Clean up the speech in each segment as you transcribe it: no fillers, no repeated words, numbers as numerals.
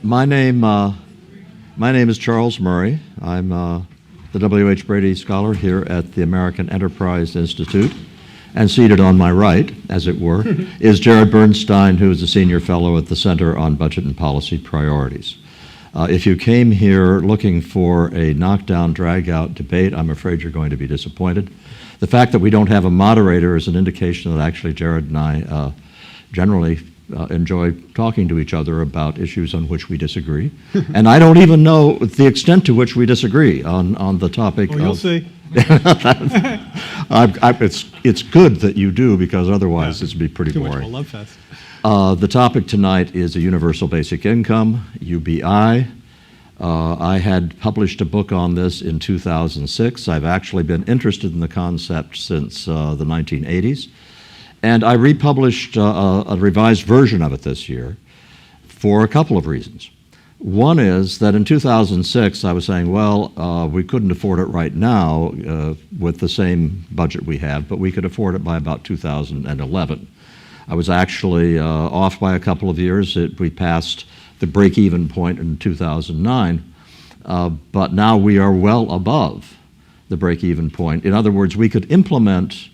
My name is Charles Murray. I'm the W.H. Brady Scholar here at the American Enterprise Institute. And seated on my right, as it were, is Jared Bernstein, who is a senior fellow at the Center on Budget and Policy Priorities. If you came here looking for a knockdown, drag-out debate, I'm afraid you're going to be disappointed. The fact that we don't have a moderator is an indication that actually Jared and I generally enjoy talking to each other about issues on which we disagree. And I don't even know the extent to which we disagree on the topic. Well, you'll see. It's good that you do, because otherwise this would be pretty Too boring. much of a love fest. The topic tonight is a universal basic income, UBI. I had published a book on this in 2006. I've actually been interested in the concept since the 1980s. And I republished a revised version of it this year for a couple of reasons. One is that in 2006, I was saying, well, we couldn't afford it right now with the same budget we have, but we could afford it by about 2011. I was actually off by a couple of years. We passed the break-even point in 2009, but now we are well above the break-even point. In other words, we could implement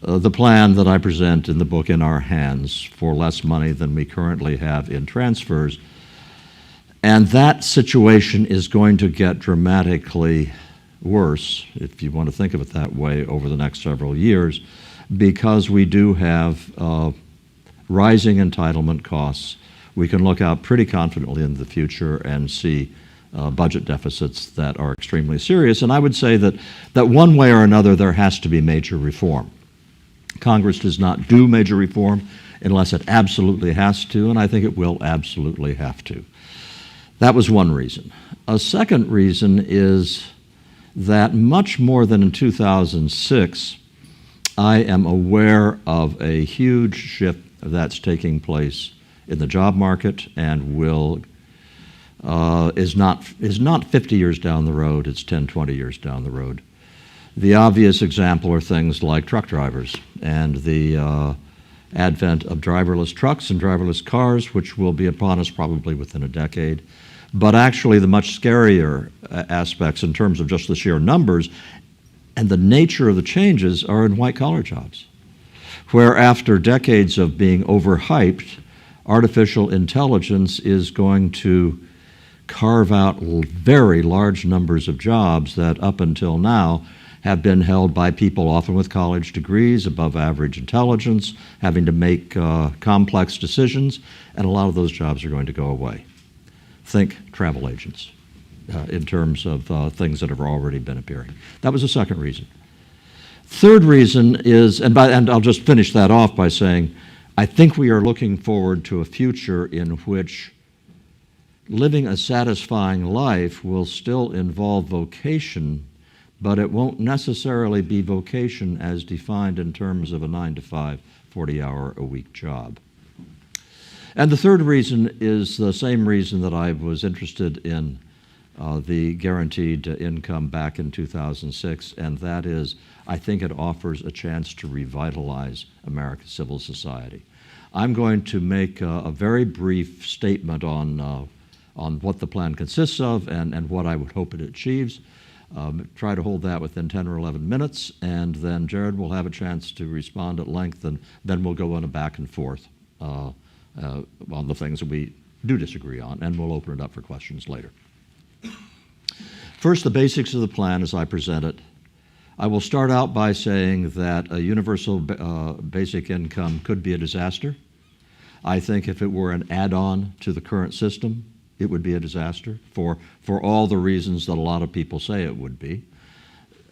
the plan that I present in the book in our hands for less money than we currently have in transfers. And that situation is going to get dramatically worse, if you want to think of it that way, over the next several years, because we do have rising entitlement costs. We can look out pretty confidently into the future and see budget deficits that are extremely serious. And I would say that one way or another there has to be major reform. Congress does not do major reform unless it absolutely has to, and I think it will absolutely have to. That was one reason. A second reason is that much more than in 2006, I am aware of a huge shift that's taking place in the job market and is not 50 years down the road, it's 10, 20 years down the road. The obvious example are things like truck drivers and the advent of driverless trucks and driverless cars, which will be upon us probably within a decade. But actually the much scarier aspects in terms of just the sheer numbers and the nature of the changes are in white-collar jobs, where after decades of being overhyped, artificial intelligence is going to carve out very large numbers of jobs that up until now have been held by people often with college degrees, above average intelligence, having to make complex decisions, and a lot of those jobs are going to go away. Think travel agents in terms of things that have already been appearing. That was the second reason. Third reason is, and I'll just finish that off by saying, I think we are looking forward to a future in which living a satisfying life will still involve vocation, but it won't necessarily be vocation as defined in terms of a 9-to-5, 40-hour-a-week job. And the third reason is the same reason that I was interested in the guaranteed income back in 2006, and that is I think it offers a chance to revitalize American civil society. I'm going to make a very brief statement on what the plan consists of and what I would hope it achieves. Try to hold that within 10 or 11 minutes, and then Jared will have a chance to respond at length, and then we'll go on a back and forth on the things that we do disagree on, and we'll open it up for questions later. First, the basics of the plan as I present it. I will start out by saying that a universal basic income could be a disaster. I think if it were an add-on to the current system, it would be a disaster for all the reasons that a lot of people say it would be.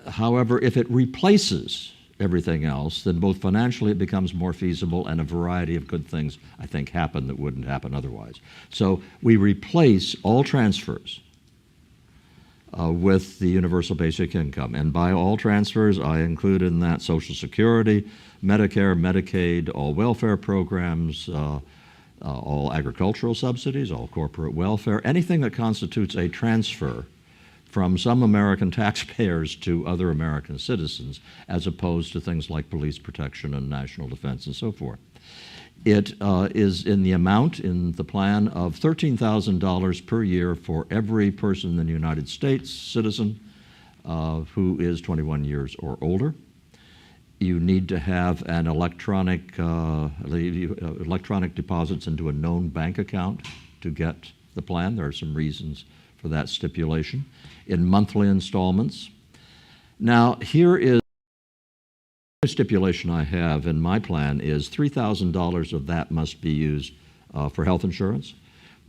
However, if it replaces everything else, then both financially it becomes more feasible and a variety of good things, I think, happen that wouldn't happen otherwise. So we replace all transfers with the universal basic income. And by all transfers, I include in that Social Security, Medicare, Medicaid, all welfare programs, all agricultural subsidies, all corporate welfare, anything that constitutes a transfer from some American taxpayers to other American citizens, as opposed to things like police protection and national defense and so forth. It is in the amount in the plan of $13,000 per year for every person in the United States, citizen, who is 21 years or older. You need to have an electronic deposits into a known bank account to get the plan. There are some reasons for that stipulation. In monthly installments. Now, here is the stipulation I have in my plan is $3,000 of that must be used for health insurance.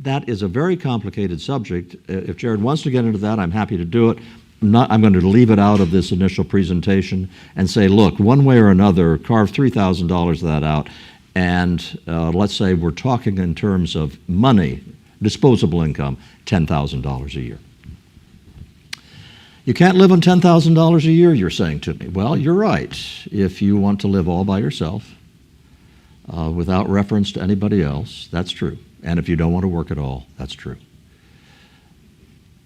That is a very complicated subject. If Jared wants to get into that, I'm happy to do it. I'm going to leave it out of this initial presentation and say, look, one way or another, carve $3,000 of that out, and let's say we're talking in terms of money, disposable income, $10,000 a year. You can't live on $10,000 a year, you're saying to me. Well, you're right. If you want to live all by yourself, without reference to anybody else, that's true. And if you don't want to work at all, that's true.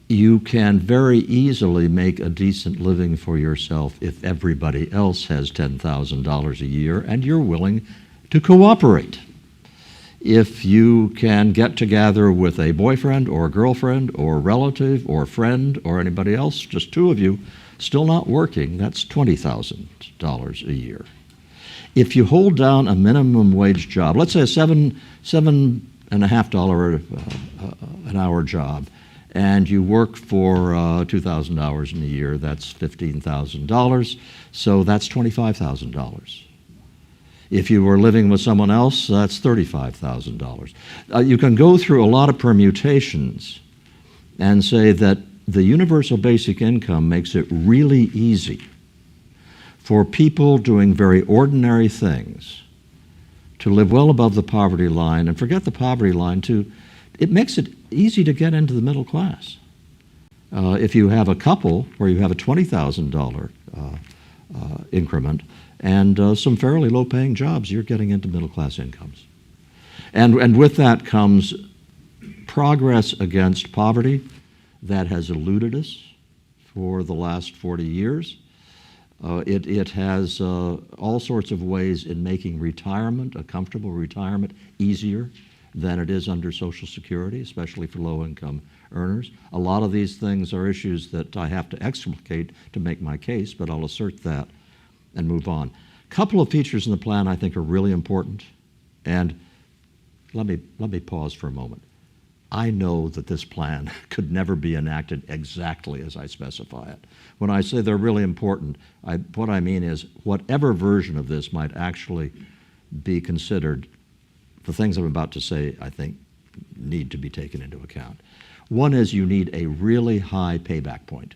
You can very easily make a decent living for yourself if everybody else has $10,000 a year and you're willing to cooperate. If you can get together with a boyfriend or a girlfriend or a relative or a friend or anybody else, just two of you, still not working, that's $20,000 a year. If you hold down a minimum wage job, let's say a $7.50 an hour job, and you work for 2,000 hours in a year, that's $15,000, so that's $25,000. If you were living with someone else, that's $35,000. You can go through a lot of permutations and say that the universal basic income makes it really easy for people doing very ordinary things to live well above the poverty line, and forget the poverty line too. It makes it easy to get into the middle class. If you have a couple where you have a $20,000 increment and some fairly low-paying jobs, you're getting into middle-class incomes. And with that comes progress against poverty that has eluded us for the last 40 years. It has all sorts of ways in making retirement, a comfortable retirement, easier than it is under Social Security, especially for low-income earners. A lot of these things are issues that I have to explicate to make my case, but I'll assert that and move on. A couple of features in the plan I think are really important, and let me pause for a moment. I know that this plan could never be enacted exactly as I specify it. When I say they're really important, what I mean is whatever version of this might actually be considered, the things I'm about to say, I think, need to be taken into account. One is you need a really high payback point.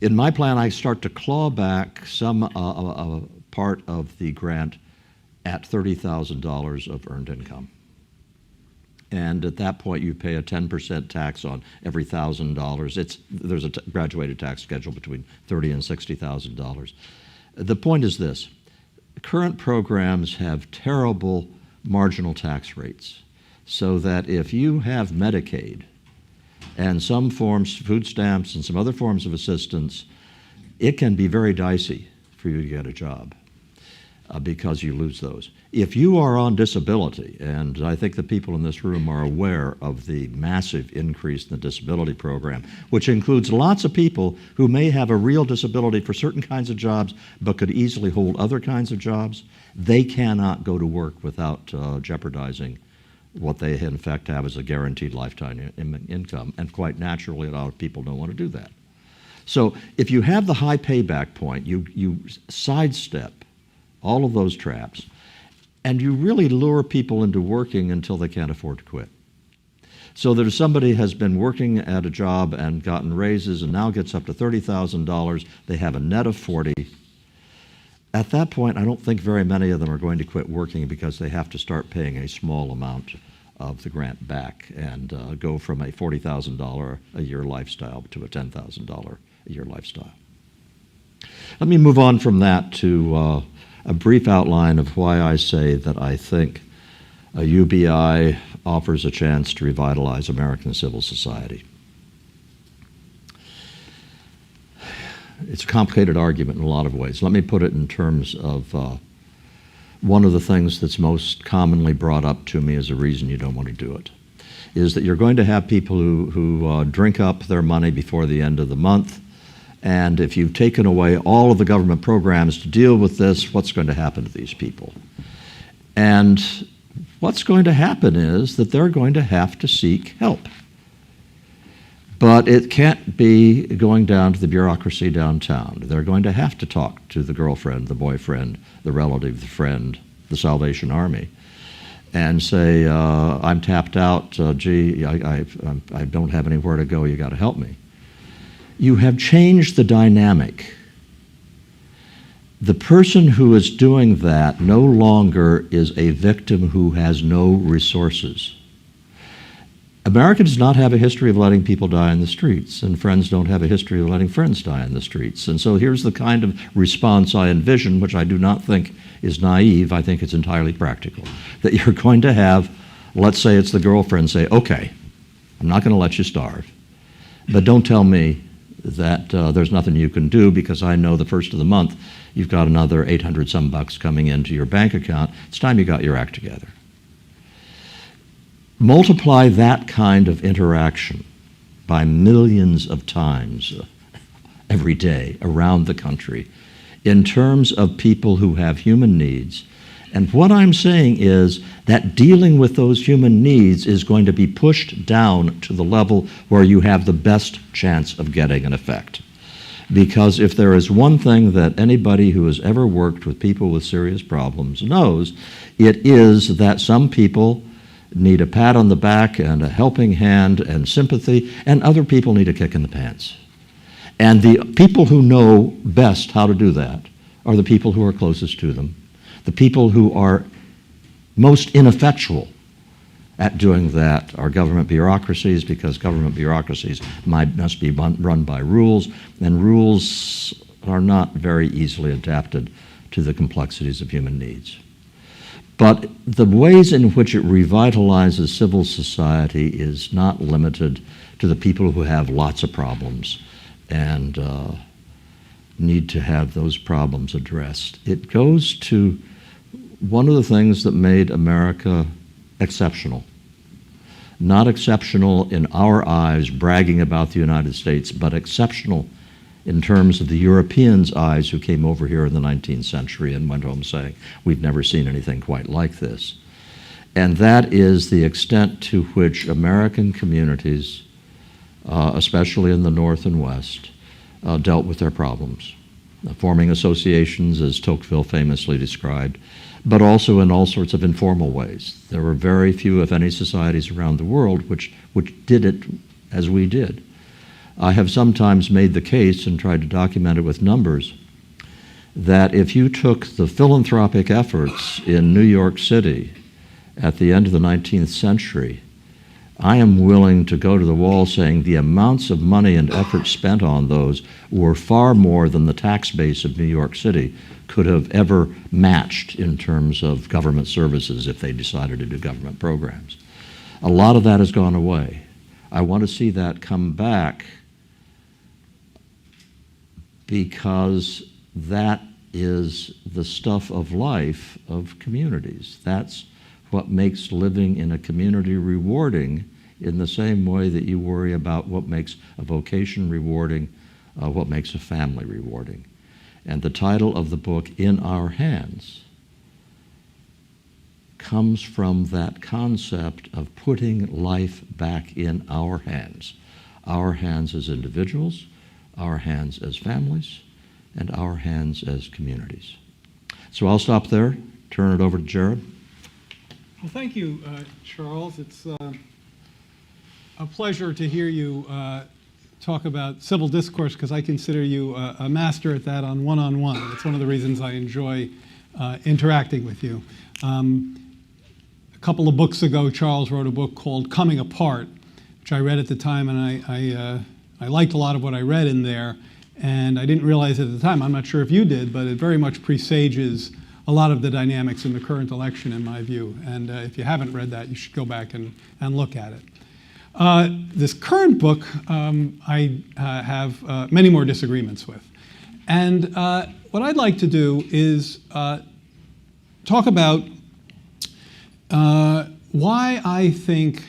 In my plan, I start to claw back some part of the grant at $30,000 of earned income. And at that point, you pay a 10% tax on every $1,000. There's a graduated tax schedule between $30,000 and $60,000. The point is this. Current programs have terrible marginal tax rates, so that if you have Medicaid and some forms, food stamps and some other forms of assistance, it can be very dicey for you to get a job because you lose those. If you are on disability, and I think the people in this room are aware of the massive increase in the disability program, which includes lots of people who may have a real disability for certain kinds of jobs but could easily hold other kinds of jobs, they cannot go to work without jeopardizing what they in fact have as a guaranteed lifetime income, and quite naturally a lot of people don't want to do that. So if you have the high payback point, you sidestep all of those traps, and you really lure people into working until they can't afford to quit. So that if somebody has been working at a job and gotten raises and now gets up to $30,000, they have a net of 40. At that point, I don't think very many of them are going to quit working because they have to start paying a small amount of the grant back and go from a $40,000 a year lifestyle to a $10,000 a year lifestyle. Let me move on from that to a brief outline of why I say that I think a UBI offers a chance to revitalize American civil society. It's a complicated argument in a lot of ways. Let me put it in terms of one of the things that's most commonly brought up to me as a reason you don't want to do it is that you're going to have people who drink up their money before the end of the month, and if you've taken away all of the government programs to deal with this, what's going to happen to these people? And what's going to happen is that they're going to have to seek help. But it can't be going down to the bureaucracy downtown. They're going to have to talk to the girlfriend, the boyfriend, the relative, the friend, the Salvation Army, and say, I'm tapped out, gee, I don't have anywhere to go, you got to help me. You have changed the dynamic. The person who is doing that no longer is a victim who has no resources. America does not have a history of letting people die in the streets, and friends don't have a history of letting friends die in the streets. And so here's the kind of response I envision, which I do not think is naive. I think it's entirely practical. That you're going to have, let's say it's the girlfriend, say, okay, I'm not going to let you starve, but don't tell me that there's nothing you can do, because I know the first of the month you've got another 800 some bucks coming into your bank account. It's time you got your act together. Multiply that kind of interaction by millions of times every day around the country in terms of people who have human needs. And what I'm saying is that dealing with those human needs is going to be pushed down to the level where you have the best chance of getting an effect. Because if there is one thing that anybody who has ever worked with people with serious problems knows, it is that some people need a pat on the back and a helping hand and sympathy, and other people need a kick in the pants. And the people who know best how to do that are the people who are closest to them, the people who are most ineffectual at doing that are government bureaucracies, because government bureaucracies must be run by rules, and rules are not very easily adapted to the complexities of human needs. But the ways in which it revitalizes civil society is not limited to the people who have lots of problems and need to have those problems addressed. It goes to one of the things that made America exceptional. Not exceptional in our eyes, bragging about the United States, but exceptional in terms of the Europeans' eyes who came over here in the 19th century and went home saying, we've never seen anything quite like this. And that is the extent to which American communities, especially in the North and West, dealt with their problems, forming associations, as Tocqueville famously described, but also in all sorts of informal ways. There were very few, if any, societies around the world which did it as we did. I have sometimes made the case, and tried to document it with numbers, that if you took the philanthropic efforts in New York City at the end of the 19th century, I am willing to go to the wall saying the amounts of money and effort spent on those were far more than the tax base of New York City could have ever matched in terms of government services if they decided to do government programs. A lot of that has gone away. I want to see that come back, because that is the stuff of life of communities. That's what makes living in a community rewarding, in the same way that you worry about what makes a vocation rewarding, what makes a family rewarding. And the title of the book, In Our Hands, comes from that concept of putting life back in our hands as individuals, our hands as families, and our hands as communities. So I'll stop there, turn it over to Jared. Well, thank you, Charles. It's a pleasure to hear you talk about civil discourse, because I consider you a master at that on one-on-one. It's one of the reasons I enjoy interacting with you. A couple of books ago, Charles wrote a book called Coming Apart, which I read at the time, and I liked a lot of what I read in there, and I didn't realize it at the time. I'm not sure if you did, but it very much presages a lot of the dynamics in the current election, in my view. And if you haven't read that, you should go back and look at it. This current book, I have many more disagreements with. And what I'd like to do is talk about why I think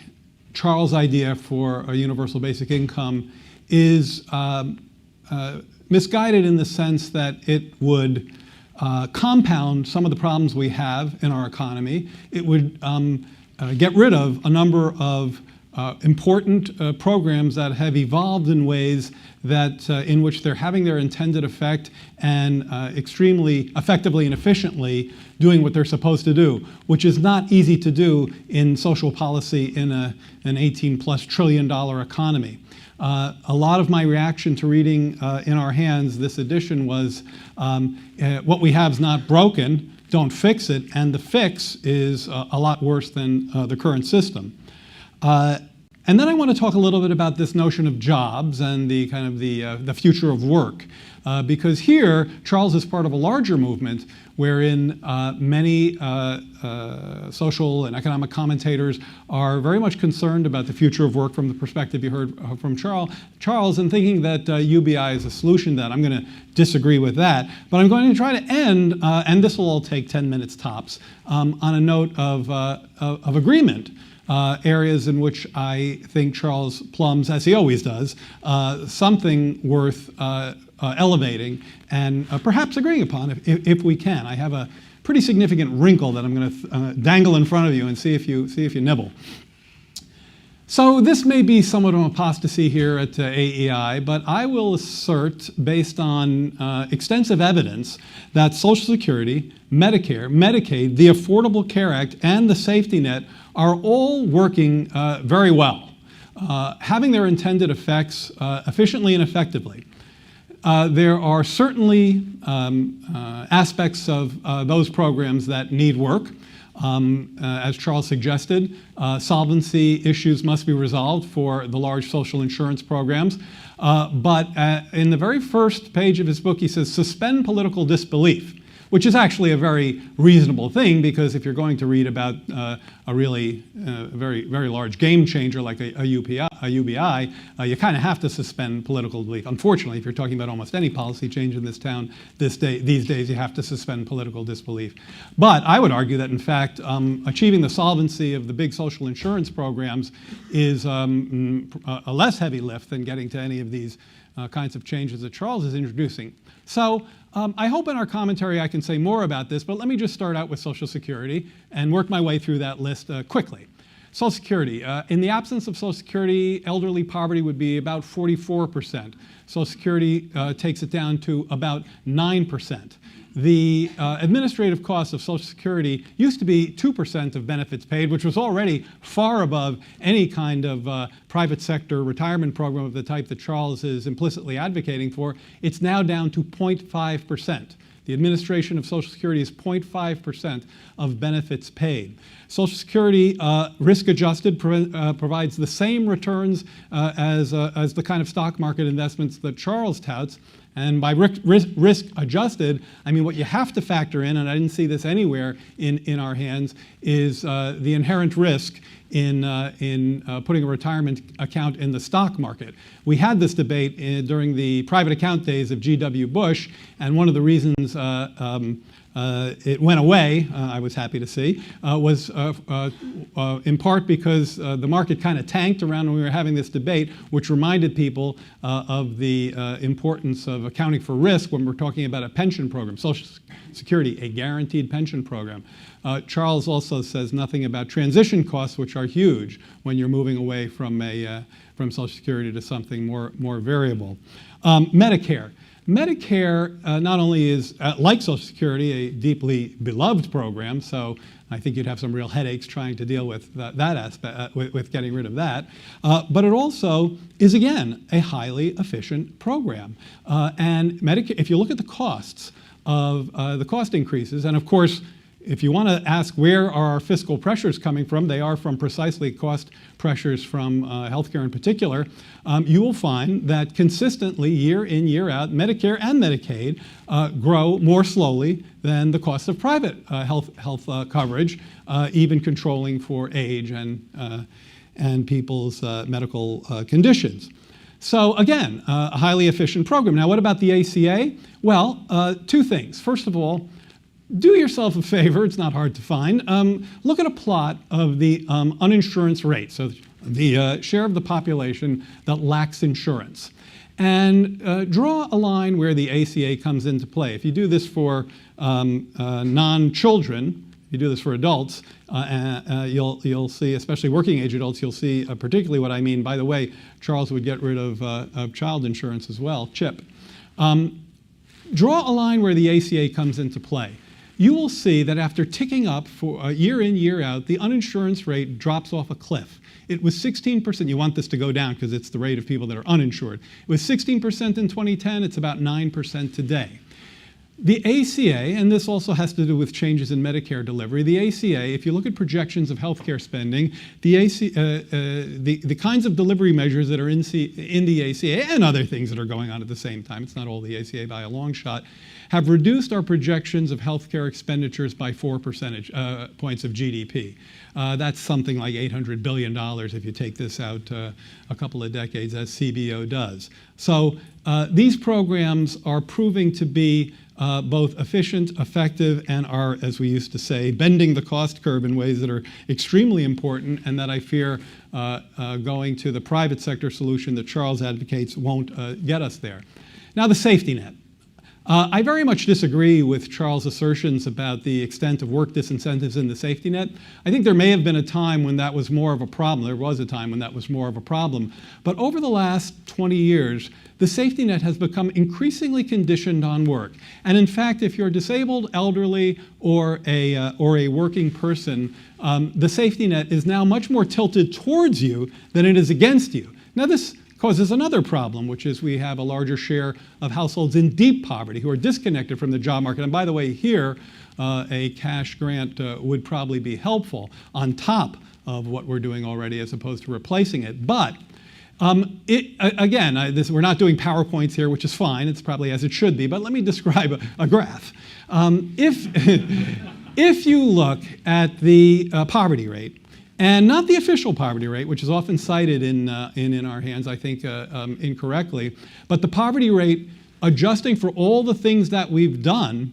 Charles' idea for a universal basic income is misguided in the sense that it would compound some of the problems we have in our economy. It would get rid of a number of important programs that have evolved in ways that in which they're having their intended effect and extremely effectively and efficiently doing what they're supposed to do, which is not easy to do in social policy in an $18+ trillion economy. A lot of my reaction to reading in our hands this edition was what we have is not broken, don't fix it, and the fix is a lot worse than the current system. And then I want to talk a little bit about this notion of jobs and the kind of the future of work, because here Charles is part of a larger movement wherein many social and economic commentators are very much concerned about the future of work from the perspective you heard from Charles, and thinking that UBI is a solution to that. I'm going to disagree with that, but I'm going to try to end, and this will all take 10 minutes tops, on a note of agreement. Areas in which I think Charles plumbs, as he always does, something worth elevating and perhaps agreeing upon if we can. I have a pretty significant wrinkle that I'm going to dangle in front of you and see if you nibble. So this may be somewhat of an apostasy here at AEI, but I will assert, based on extensive evidence, that Social Security, Medicare, Medicaid, the Affordable Care Act, and the safety net are all working very well, having their intended effects efficiently and effectively. There are certainly aspects of those programs that need work. As Charles suggested, solvency issues must be resolved for the large social insurance programs. But in the very first page of his book, he says, suspend political disbelief, which is actually a very reasonable thing, because if you're going to read about a really very, very large game changer like a UBI, you kind of have to suspend political belief. Unfortunately, if you're talking about almost any policy change in this town these days, you have to suspend political disbelief. But I would argue that, in fact, achieving the solvency of the big social insurance programs is a less heavy lift than getting to any of these kinds of changes that Charles is introducing. So I hope in our commentary I can say more about this, but let me just start out with Social Security and work my way through that list quickly. Social Security. In the absence of Social Security, elderly poverty would be about 44%. Social Security takes it down to about 9%. The administrative cost of Social Security used to be 2% of benefits paid, which was already far above any kind of private sector retirement program of the type that Charles is implicitly advocating for. It's now down to 0.5%. The administration of Social Security is 0.5% of benefits paid. Social Security, risk-adjusted, provides the same returns as the kind of stock market investments that Charles touts. And by risk-adjusted, I mean what you have to factor in, and I didn't see this anywhere in our hands, is the inherent risk in putting a retirement account in the stock market. We had this debate during the private account days of G.W. Bush, and one of the reasons it went away, I was happy to see, was in part because the market kind of tanked around when we were having this debate, which reminded people of the importance of accounting for risk when we're talking about a pension program. Social Security, a guaranteed pension program. Charles also says nothing about transition costs, which are huge when you're moving away from Social Security to something more variable. Medicare. Medicare not only is, like Social Security, a deeply beloved program, so I think you'd have some real headaches trying to deal with that aspect, with getting rid of that, but it also is, again, a highly efficient program. And Medicare, if you look at the costs of the cost increases, and of course, if you want to ask where are our fiscal pressures coming from, they are from precisely cost pressures from healthcare in particular. You will find that consistently, year in, year out, Medicare and Medicaid grow more slowly than the cost of private health coverage, even controlling for age and people's medical conditions. So again, a highly efficient program. Now, what about the ACA? Well, two things. First of all, do yourself a favor, it's not hard to find. Look at a plot of the uninsurance rate, so the share of the population that lacks insurance. And draw a line where the ACA comes into play. If you do this for non-children, if you do this for adults, you'll see, especially working age adults, you'll see particularly what I mean. By the way, Charles would get rid of child insurance as well, CHIP. Draw a line where the ACA comes into play. You will see that after ticking up for year in, year out, the uninsurance rate drops off a cliff. It was 16%. You want this to go down because it's the rate of people that are uninsured. It was 16% in 2010. It's about 9% today. The ACA, and this also has to do with changes in Medicare delivery, the ACA, if you look at projections of healthcare spending, the kinds of delivery measures that are in the ACA and other things that are going on at the same time, it's not all the ACA by a long shot, have reduced our projections of healthcare expenditures by 4 percentage points of GDP. That's something like $800 billion if you take this out a couple of decades, as CBO does. So these programs are proving to be both efficient, effective, and are, as we used to say, bending the cost curve in ways that are extremely important and that I fear going to the private sector solution that Charles advocates won't get us there. Now, the safety net. I very much disagree with Charles' assertions about the extent of work disincentives in the safety net. I think there may have been a time when that was more of a problem. There was a time when that was more of a problem. But over the last 20 years, the safety net has become increasingly conditioned on work. And in fact, if you're disabled, elderly, or a working person, the safety net is now much more tilted towards you than it is against you. Now, this causes another problem, which is we have a larger share of households in deep poverty who are disconnected from the job market. And by the way, here, a cash grant would probably be helpful on top of what we're doing already as opposed to replacing it. But we're not doing PowerPoints here, which is fine. It's probably as it should be. But let me describe a graph. If you look at the poverty rate, and not the official poverty rate, which is often cited in our hands, I think incorrectly, but the poverty rate adjusting for all the things that we've done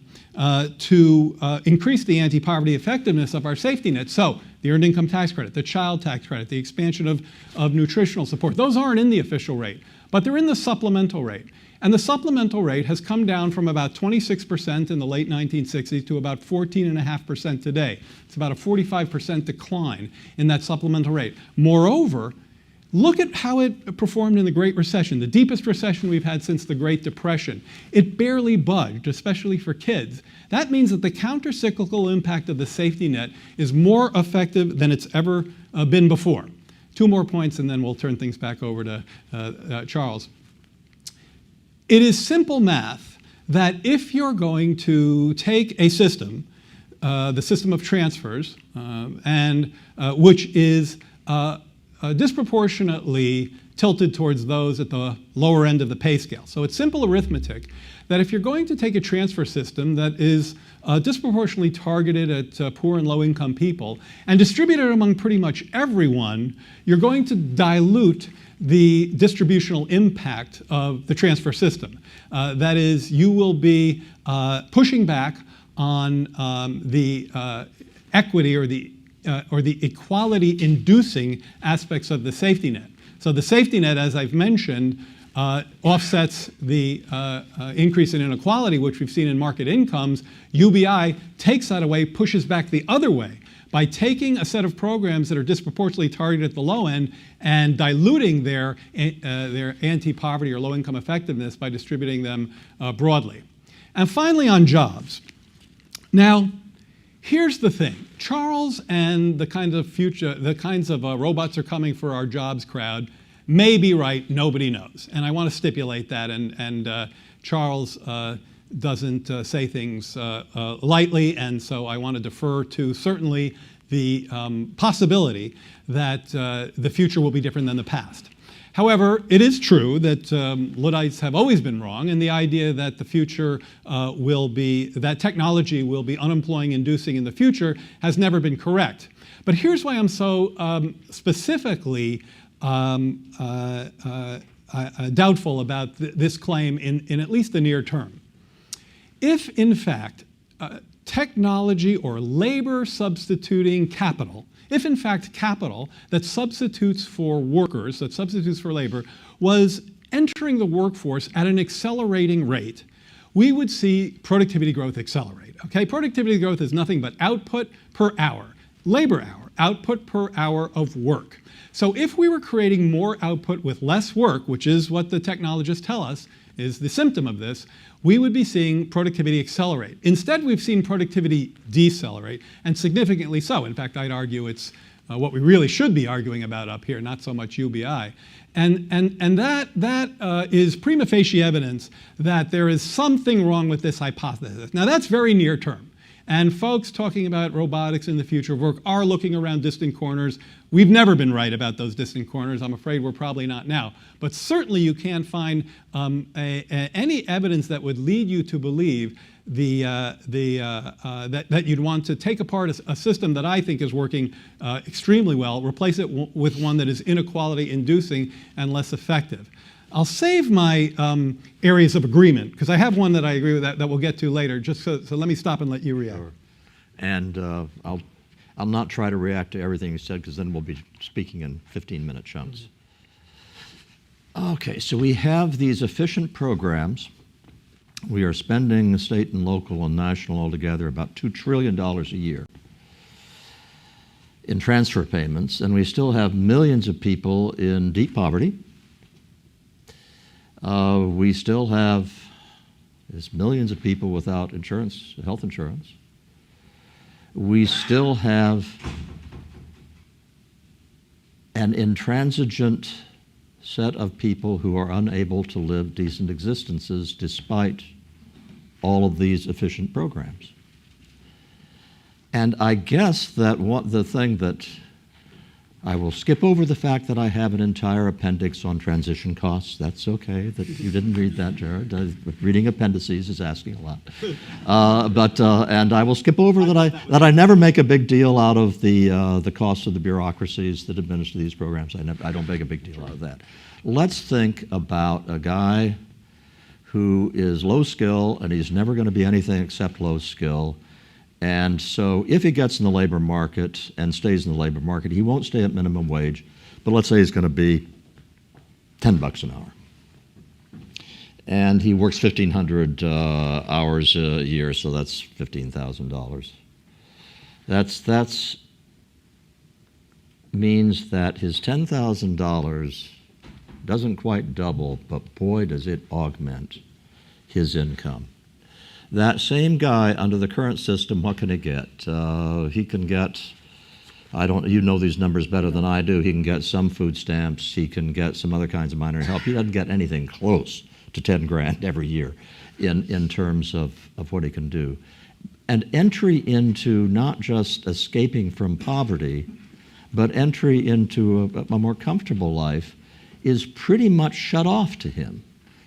to increase the anti-poverty effectiveness of our safety net. So the earned income tax credit, the child tax credit, the expansion of nutritional support, those aren't in the official rate, but they're in the supplemental rate. And the supplemental rate has come down from about 26% in the late 1960s to about 14.5% today. It's about a 45% decline in that supplemental rate. Moreover, look at how it performed in the Great Recession, the deepest recession we've had since the Great Depression. It barely budged, especially for kids. That means that the countercyclical impact of the safety net is more effective than it's ever been before. 2 more points, and then we'll turn things back over to Charles. It is simple math that if you're going to take a system, the system of transfers, which is disproportionately tilted towards those at the lower end of the pay scale. So it's simple arithmetic that if you're going to take a transfer system that is disproportionately targeted at poor and low-income people and distribute it among pretty much everyone, you're going to dilute the distributional impact of the transfer system. That is, you will be pushing back on the equity or the equality-inducing aspects of the safety net. So the safety net, as I've mentioned, offsets the increase in inequality, which we've seen in market incomes. UBI takes that away, pushes back the other way by taking a set of programs that are disproportionately targeted at the low end and diluting their anti-poverty or low-income effectiveness by distributing them broadly. And finally, on jobs. Now, here's the thing. Charles and the kinds of robots are coming for our jobs crowd may be right, nobody knows. And I want to stipulate that, and Charles doesn't say things lightly, and so I want to defer to certainly the possibility that the future will be different than the past. However, it is true that Luddites have always been wrong, and the idea that the future that technology will be unemploying inducing in the future has never been correct. But here's why I'm so specifically doubtful about this claim in at least the near term. If, in fact, technology or labor substituting capital, if in fact capital that substitutes for workers, that substitutes for labor, was entering the workforce at an accelerating rate, we would see productivity growth accelerate. Okay? Productivity growth is nothing but output per hour, labor hour, output per hour of work. So if we were creating more output with less work, which is what the technologists tell us is the symptom of this, we would be seeing productivity accelerate. Instead, we've seen productivity decelerate, and significantly so. In fact, I'd argue it's what we really should be arguing about up here, not so much UBI. And that is prima facie evidence that there is something wrong with this hypothesis. Now, that's very near term. And folks talking about robotics in the future of work are looking around distant corners. We've never been right about those distant corners. I'm afraid we're probably not now. But certainly you can't find any evidence that would lead you to believe that you'd want to take apart a system that I think is working extremely well, replace it with one that is inequality inducing and less effective. I'll save my areas of agreement, because I have one that I agree with that we'll get to later, just so let me stop and let you react. Sure. And I'll not try to react to everything you said, because then we'll be speaking in 15-minute chunks. Okay, so we have these efficient programs. We are spending state and local and national altogether about $2 trillion a year in transfer payments, and we still have millions of people in deep poverty. We still have millions of people without insurance, health insurance. We still have an intransigent set of people who are unable to live decent existences despite all of these efficient programs. And I guess that the thing that I will skip over the fact that I have an entire appendix on transition costs. That's okay that you didn't read that, Jared. Reading appendices is asking a lot. And I will skip over that I never make a big deal out of the cost of the bureaucracies that administer these programs. I don't make a big deal out of that. Let's think about a guy who is low skill, and he's never going to be anything except low skill. And so if he gets in the labor market and stays in the labor market, he won't stay at minimum wage, but let's say he's going to be $10 an hour. And he works 1,500 hours a year, so that's $15,000. That's means that his $10,000 doesn't quite double, but boy, does it augment his income. That same guy under the current system, what can he get? He can get, you know these numbers better than I do, he can get some food stamps, he can get some other kinds of minor help. He doesn't get anything close to 10 grand every year in terms of what he can do. And entry into not just escaping from poverty, but entry into a more comfortable life is pretty much shut off to him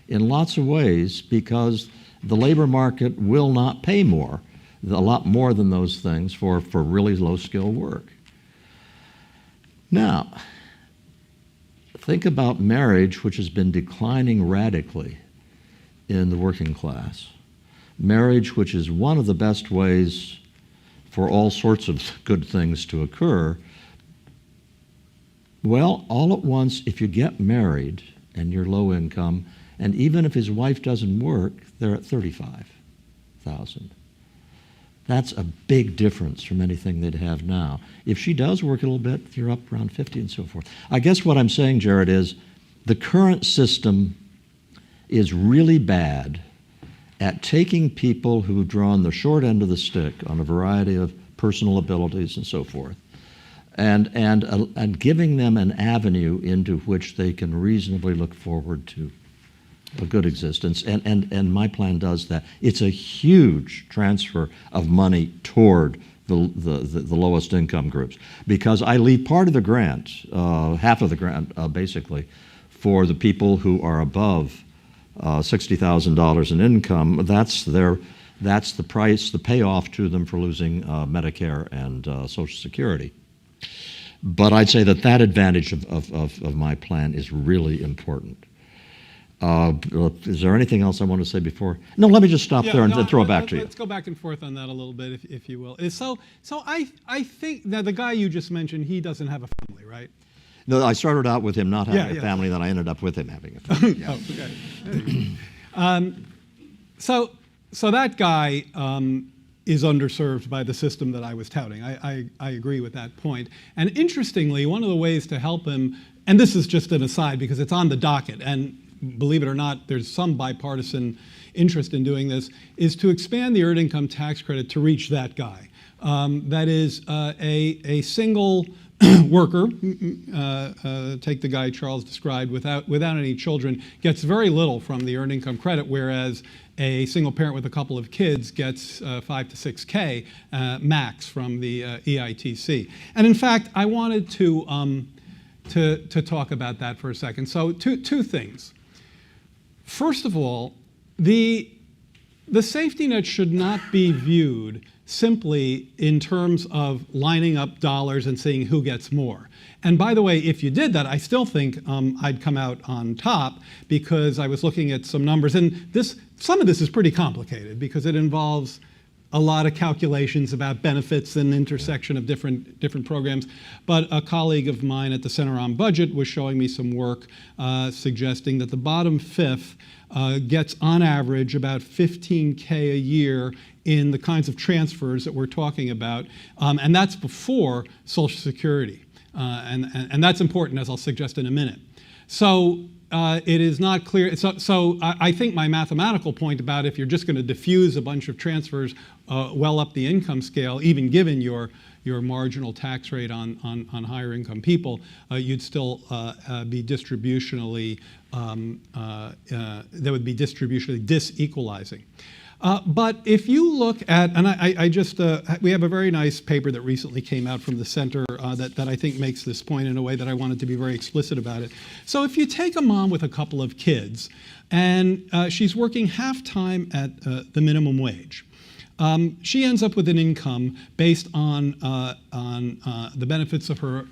in lots of ways, because the labor market will not pay more, a lot more than those things for really low-skill work. Now, think about marriage, which has been declining radically in the working class. Marriage, which is one of the best ways for all sorts of good things to occur. Well, all at once, if you get married and you're low income, and even if his wife doesn't work, they're at $35,000. That's a big difference from anything they'd have now. If she does work a little bit, you're up around 50 and so forth. I guess what I'm saying, Jared, is the current system is really bad at taking people who've drawn the short end of the stick on a variety of personal abilities and so forth, and giving them an avenue into which they can reasonably look forward to a good existence, and my plan does that. It's a huge transfer of money toward the lowest income groups, because I leave part of the grant, half of the grant basically, for the people who are above $60,000 in income. That's the price, the payoff to them for losing Medicare and Social Security. But I'd say that advantage of my plan is really important. Is there anything else I want to say before? No, let me just stop there and then throw it back to you. Let's go back and forth on that a little bit, if you will. So I think that the guy you just mentioned, he doesn't have a family, right? No, I started out with him not having a family, then I ended up with him having a family. Yeah. Oh, okay. So that guy is underserved by the system that I was touting. I agree with that point. And interestingly, one of the ways to help him, and this is just an aside because it's on the docket, and believe it or not, there's some bipartisan interest in doing this, is to expand the earned income tax credit to reach that guy. That is a single worker, take the guy Charles described, without any children, gets very little from the earned income credit, whereas a single parent with a couple of kids gets 5 to 6K max from the EITC. And in fact, I wanted to talk about that for a second. So two things. First of all, the safety net should not be viewed simply in terms of lining up dollars and seeing who gets more. And by the way, if you did that, I still think I'd come out on top, because I was looking at some numbers. And some of this is pretty complicated because it involves a lot of calculations about benefits and intersection of different programs. But a colleague of mine at the Center on Budget was showing me some work suggesting that the bottom fifth gets on average about 15K a year in the kinds of transfers that we're talking about. And that's before Social Security. And that's important, as I'll suggest in a minute. So it is not clear. So I think my mathematical point about if you're just going to diffuse a bunch of transfers well up the income scale, even given your marginal tax rate on higher income people, you'd still be distributionally, that would be distributionally disequalizing. But if you look at, and we have a very nice paper that recently came out from the center that I think makes this point in a way that I wanted to be very explicit about it. So if you take a mom with a couple of kids, and she's working half-time at the minimum wage, she ends up with an income based on the benefits of her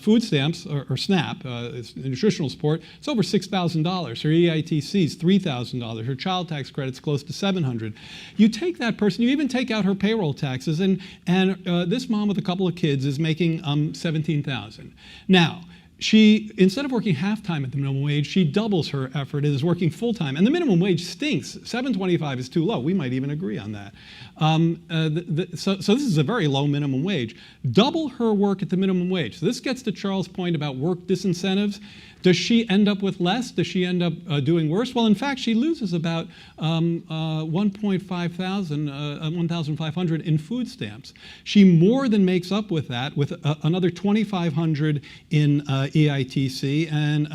food stamps, or SNAP, nutritional support. It's over $6,000. Her EITC is $3,000. Her child tax credit's close to $700. You take that person, you even take out her payroll taxes, and this mom with a couple of kids is making $17,000. Now, she, instead of working half-time at the minimum wage, she doubles her effort and is working full-time. And the minimum wage stinks. $7.25 is too low. We might even agree on that. So this is a very low minimum wage. Double her work at the minimum wage. So this gets to Charles' point about work disincentives. Does she end up with less? Does she end up doing worse? Well, in fact, she loses about 1,500 in food stamps. She more than makes up with that, with another 2,500 in EITC and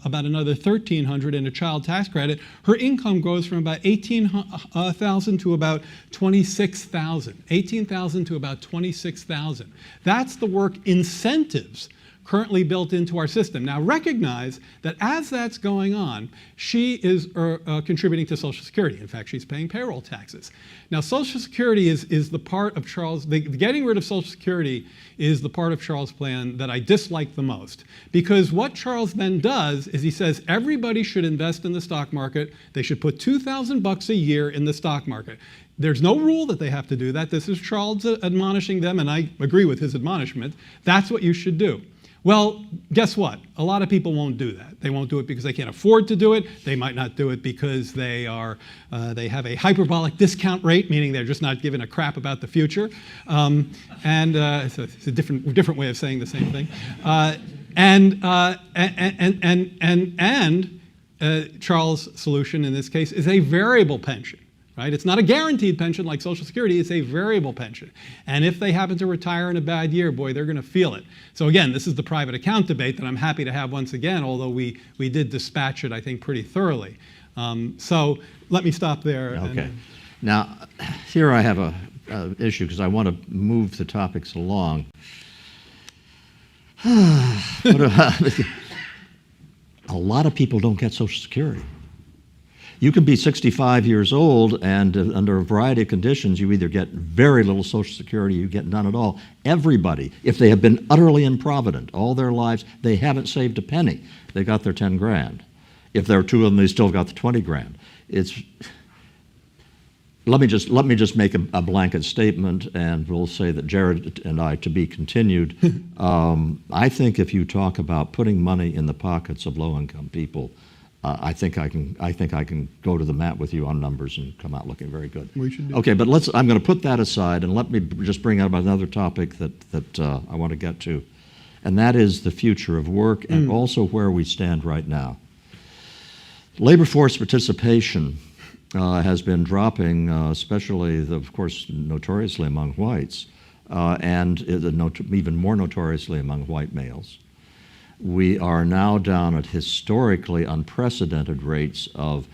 about another 1,300 in a child tax credit. Her income goes from about 18,000 to about 26,000. 18,000 to about 26,000. That's the work incentives currently built into our system. Now recognize that as that's going on, she is contributing to Social Security. In fact, she's paying payroll taxes. Now Social Security is the part of Charles, getting rid of Social Security is the part of Charles' plan that I dislike the most. Because what Charles then does is he says everybody should invest in the stock market. They should put $2,000 a year in the stock market. There's no rule that they have to do that. This is Charles admonishing them, and I agree with his admonishment. That's what you should do. Well, guess what? A lot of people won't do that. They won't do it because they can't afford to do it. They might not do it because they have a hyperbolic discount rate, meaning they're just not giving a crap about the future. It's a different way of saying the same thing. Charles' solution in this case is a variable pension. Right? It's not a guaranteed pension like Social Security, it's a variable pension. And if they happen to retire in a bad year, boy, they're going to feel it. So again, this is the private account debate that I'm happy to have once again, although we did dispatch it, I think, pretty thoroughly. So let me stop there. Okay. Now, here I have an issue because I want to move the topics along. A lot of people don't get Social Security. You can be 65 years old, and under a variety of conditions, you either get very little Social Security, you get none at all. Everybody, if they have been utterly improvident all their lives, they haven't saved a penny, they got their 10 grand. If there are two of them, they still got the 20 grand. Let me just make a blanket statement, and we'll say that Jared and I, to be continued. I think if you talk about putting money in the pockets of low-income people, I think I can go to the mat with you on numbers and come out looking very good. We should do. Okay, but I'm going to put that aside, and let me just bring up another topic that I want to get to, and that is the future of work and also where we stand right now. Labor force participation has been dropping, especially, of course, notoriously among whites, and even more notoriously among white males. We are now down at historically unprecedented rates of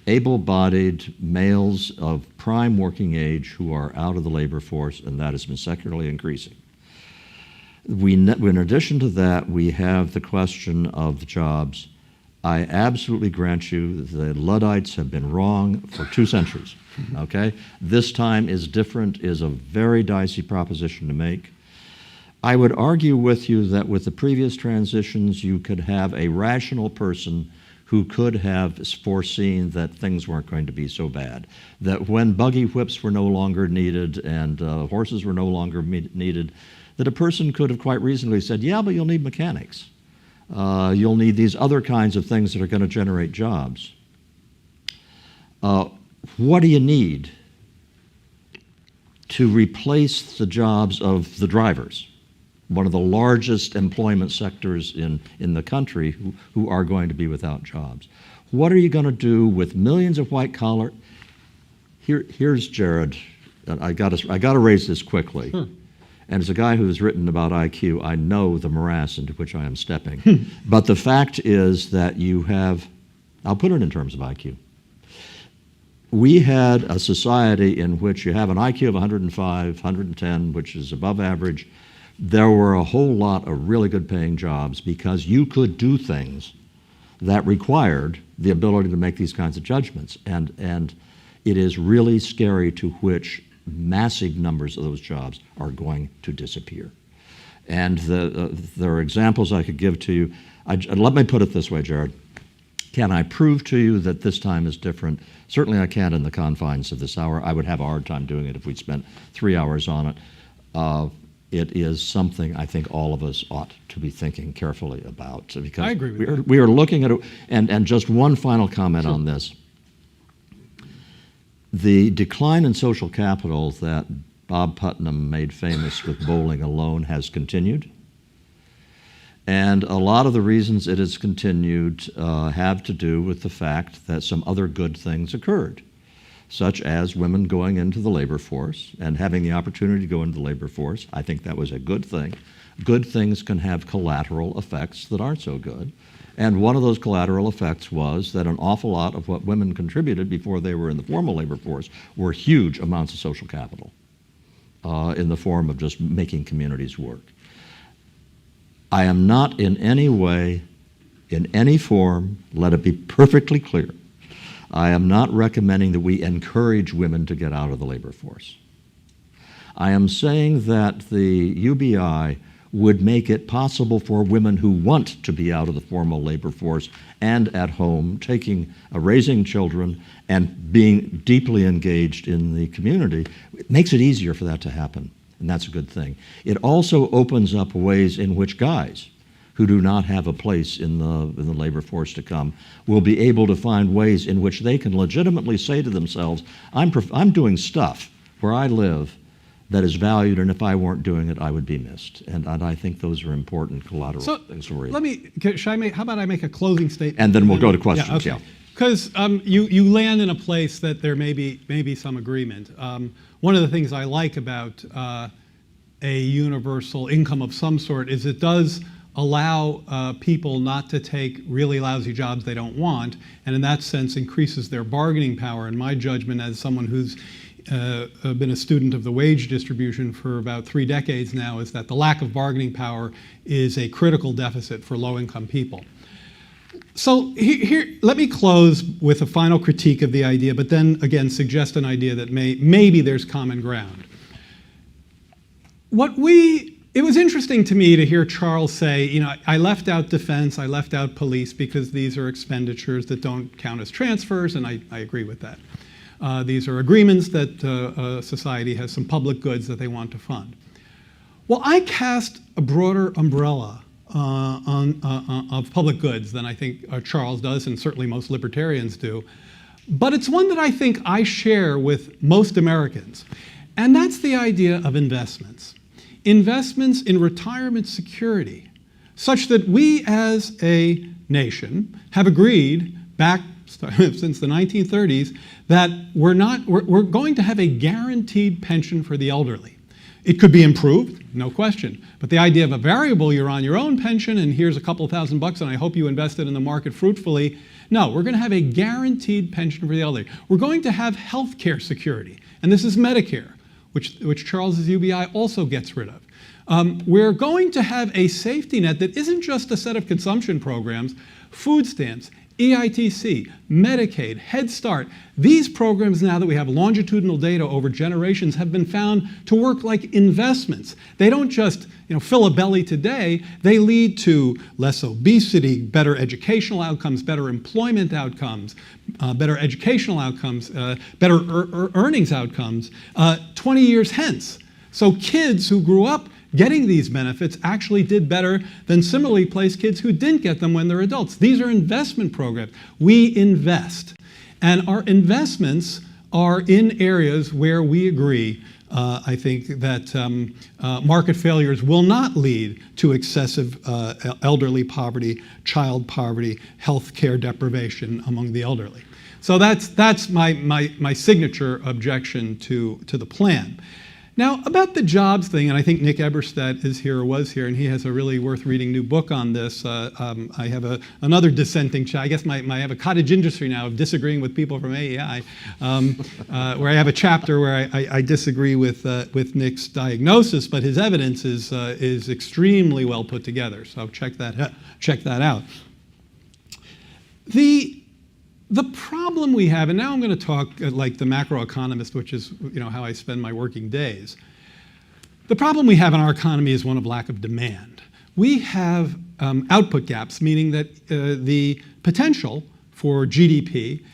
able-bodied males of prime working age who are out of the labor force, and that has been secularly increasing. In addition to that, we have the question of the jobs. I absolutely grant you the Luddites have been wrong for 2 centuries, okay? This time is different, is a very dicey proposition to make. I would argue with you that with the previous transitions, you could have a rational person who could have foreseen that things weren't going to be so bad, that when buggy whips were no longer needed and horses were no longer needed, that a person could have quite reasonably said, yeah, but you'll need mechanics. You'll need these other kinds of things that are going to generate jobs. What do you need to replace the jobs of the drivers, one of the largest employment sectors in the country who are going to be without jobs? What are you going to do with millions of white-collar? Here's Jared. I got to raise this quickly. And as a guy who's written about IQ, I know the morass into which I am stepping. But the fact is that you have, I'll put it in terms of IQ. We had a society in which you have an IQ of 105, 110, which is above average. There were a whole lot of really good paying jobs because you could do things that required the ability to make these kinds of judgments. And it is really scary to which massive numbers of those jobs are going to disappear. And there are examples I could give to you. Let me put it this way, Jared. Can I prove to you that this time is different? Certainly I can't in the confines of this hour. I would have a hard time doing it if we'd spent 3 hours on it. It is something I think all of us ought to be thinking carefully about. Because I agree with that. We are looking at it, and just one final comment on this. The decline in social capital that Bob Putnam made famous with Bowling Alone has continued. And a lot of the reasons it has continued have to do with the fact that some other good things occurred, such as women going into the labor force and having the opportunity to go into the labor force. I think that was a good thing. Good things can have collateral effects that aren't so good. And one of those collateral effects was that an awful lot of what women contributed before they were in the formal labor force were huge amounts of social capital in the form of just making communities work. I am not in any way, in any form, let it be perfectly clear, I am not recommending that we encourage women to get out of the labor force. I am saying that the UBI would make it possible for women who want to be out of the formal labor force and at home, raising children and being deeply engaged in the community. It makes it easier for that to happen, and that's a good thing. It also opens up ways in which guys who do not have a place in the labor force to come will be able to find ways in which they can legitimately say to themselves, I'm doing stuff where I live that is valued, and if I weren't doing it, I would be missed. And I think those are important collateral things for you. How about I make a closing statement? And then we'll go to questions. Yeah. Because you land in a place that there may be some agreement. One of the things I like about a universal income of some sort is it does allow people not to take really lousy jobs they don't want, and in that sense increases their bargaining power. In my judgment, as someone who's been a student of the wage distribution for about 3 decades now, is that the lack of bargaining power is a critical deficit for low-income people. So here, let me close with a final critique of the idea, but then again suggest an idea that maybe there's common ground. What we It was interesting to me to hear Charles say, you know, I left out defense, I left out police because these are expenditures that don't count as transfers, and I agree with that. These are agreements that society has some public goods that they want to fund. Well, I cast a broader umbrella of public goods than I think Charles does, and certainly most libertarians do. But it's one that I think I share with most Americans, and that's the idea of investments. Investments in retirement security, such that we as a nation have agreed back since the 1930s that we're going to have a guaranteed pension for the elderly. It could be improved, no question, but the idea of a variable, you're on your own pension and here's a couple of $1,000 and I hope you invested in the market fruitfully. No, we're going to have a guaranteed pension for the elderly. We're going to have health care security, and this is Medicare, which Charles's UBI also gets rid of. We're going to have a safety net that isn't just a set of consumption programs, food stamps, EITC, Medicaid, Head Start. These programs, now that we have longitudinal data over generations, have been found to work like investments. They don't just fill a belly today, they lead to less obesity, better educational outcomes, better employment outcomes, better educational outcomes, better earnings outcomes 20 years hence. So kids who grew up getting these benefits actually did better than similarly placed kids who didn't get them when they're adults. These are investment programs. We invest. And our investments are in areas where we agree, I think, that market failures will not lead to excessive elderly poverty, child poverty, health care deprivation among the elderly. So that's my signature objection to the plan. Now, about the jobs thing, and I think Nick Eberstadt is here or was here, and he has a really worth reading new book on this. I have another dissenting, I guess I have a cottage industry now of disagreeing with people from AEI, where I have a chapter where I disagree with Nick's diagnosis, but his evidence is extremely well put together. So check that out. The problem we have, and now I'm going to talk like the macroeconomist, which is how I spend my working days. The problem we have in our economy is one of lack of demand. We have output gaps, meaning that the potential for GDP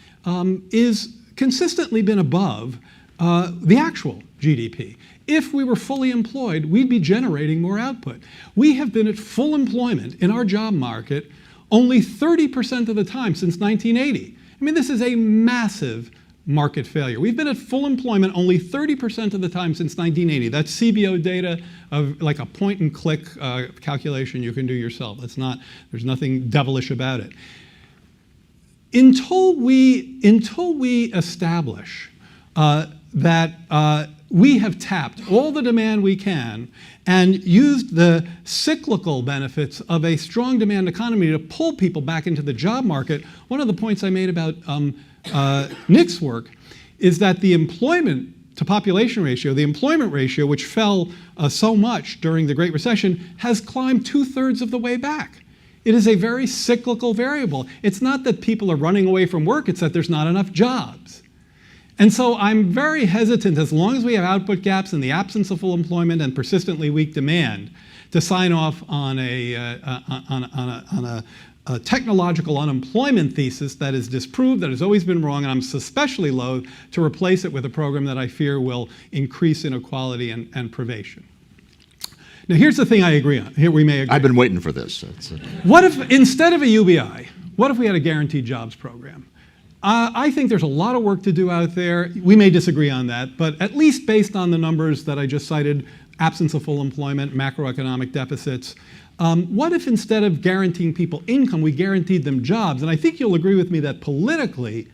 is consistently been above the actual GDP. If we were fully employed, we'd be generating more output. We have been at full employment in our job market only 30% of the time since 1980. I mean, this is a massive market failure. We've been at full employment only 30% of the time since 1980. That's CBO data of like a point and click calculation you can do yourself. There's nothing devilish about it. Until we establish that we have tapped all the demand we can and used the cyclical benefits of a strong demand economy to pull people back into the job market. One of the points I made about Nick's work is that the employment to population ratio, the employment ratio, which fell so much during the Great Recession, has climbed 2/3 of the way back. It is a very cyclical variable. It's not that people are running away from work, it's that there's not enough jobs. And so I'm very hesitant, as long as we have output gaps in the absence of full employment and persistently weak demand, to sign off on a technological unemployment thesis that is disproved, that has always been wrong, and I'm especially loath to replace it with a program that I fear will increase inequality and privation. Now, here's the thing I agree on. Here we may agree. I've been waiting for this. What if, instead of a UBI, what if we had a guaranteed jobs program? I think there's a lot of work to do out there. We may disagree on that, but at least based on the numbers that I just cited, absence of full employment, macroeconomic deficits, what if instead of guaranteeing people income, we guaranteed them jobs? And I think you'll agree with me that politically,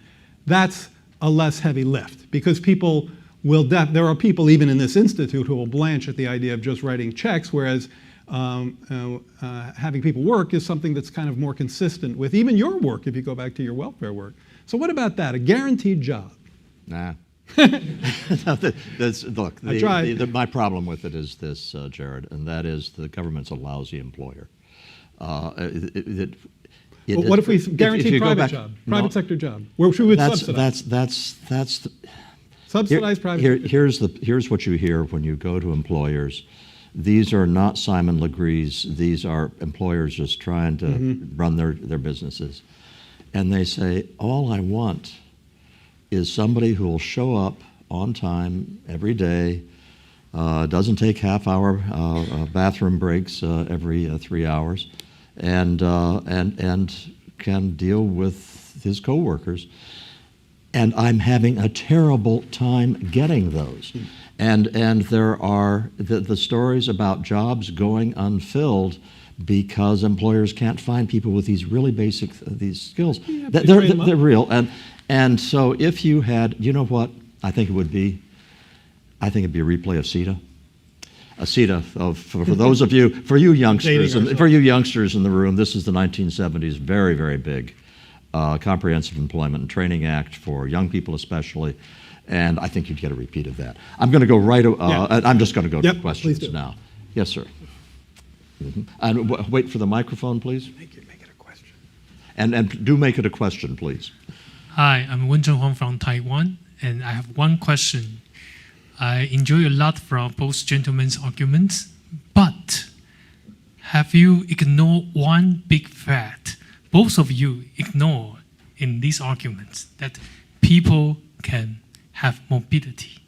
that's a less heavy lift, because people will, there are people even in this institute who will blanch at the idea of just writing checks, whereas having people work is something that's kind of more consistent with even your work if you go back to your welfare work. So what about that, a guaranteed job? Nah. Look, my problem with it is this, Jared, and that is the government's a lousy employer. What if we guaranteed private job, private sector job, where we would subsidize? That's subsidized private sector. Here's what you hear when you go to employers These are not Simon Legree's. These are employers just trying to run their businesses. And they say, all I want is somebody who will show up on time every day, doesn't take half-hour bathroom breaks every 3 hours, and can deal with his coworkers. And I'm having a terrible time getting those. And there are the stories about jobs going unfilled because employers can't find people with these really basic these skills. Yeah, They're real. And so if you had, you know what I think it would be? I think it'd be a replay of CETA. A CETA for those of you, for you youngsters, and for you youngsters in the room, this is the 1970s, very, very big Comprehensive Employment and Training Act for young people especially, and I think you'd get a repeat of that. I'm going to go right. I'm just going to go to questions now. Yes, sir. And wait for the microphone, please. Make it a question. And do make it a question, please. Hi, I'm Wen Zhenhuang from Taiwan, and I have one question. I enjoy a lot from both gentlemen's arguments, but have you ignored one big fact both of you ignore in these arguments, that people can have mobility?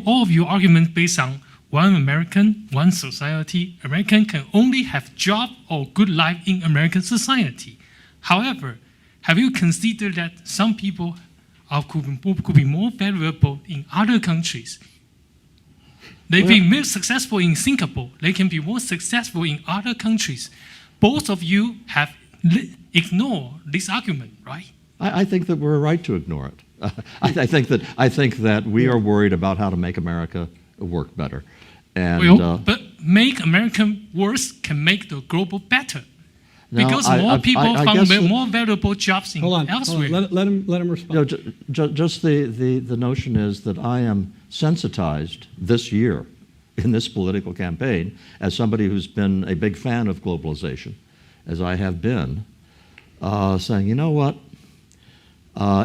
All of your arguments based on one American, one society. American can only have job or good life in American society. However, have you considered that some people could be more valuable in other countries? They've been more successful in Singapore. They can be more successful in other countries. Both of you have ignored this argument, right? I think that we're right to ignore it. I think that we are worried about how to make America work better. And, but make America worse can make the global better. Because more people found more valuable jobs elsewhere. Let him respond. Just the notion is that I am sensitized this year in this political campaign as somebody who's been a big fan of globalization, as I have been, saying, you know what,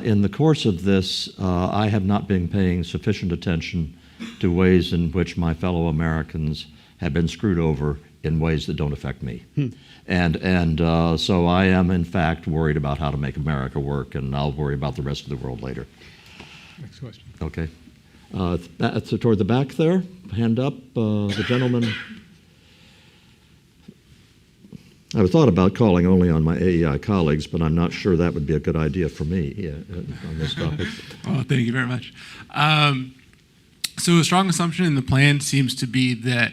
in the course of this, I have not been paying sufficient attention to ways in which my fellow Americans have been screwed over in ways that don't affect me. And so I am, in fact, worried about how to make America work, and I'll worry about the rest of the world later. Next question. Okay. So toward the back there, hand up, the gentleman. I thought about calling only on my AEI colleagues, but I'm not sure that would be a good idea for me on this topic. Well, thank you very much. So a strong assumption in the plan seems to be that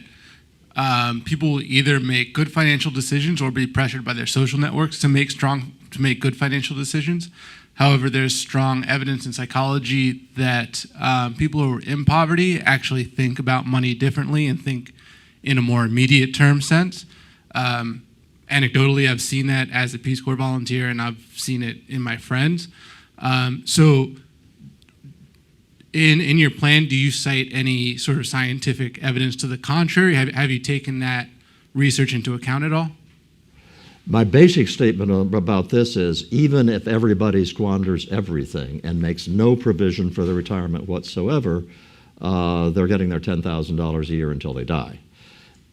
people will either make good financial decisions or be pressured by their social networks to make good financial decisions. However, there's strong evidence in psychology that people who are in poverty actually think about money differently and think in a more immediate term sense. Anecdotally, I've seen that as a Peace Corps volunteer, and I've seen it in my friends. So in your plan, do you cite any sort of scientific evidence to the contrary? Have you taken that research into account at all? My basic statement about this is, even if everybody squanders everything and makes no provision for their retirement whatsoever, they're getting their $10,000 a year until they die.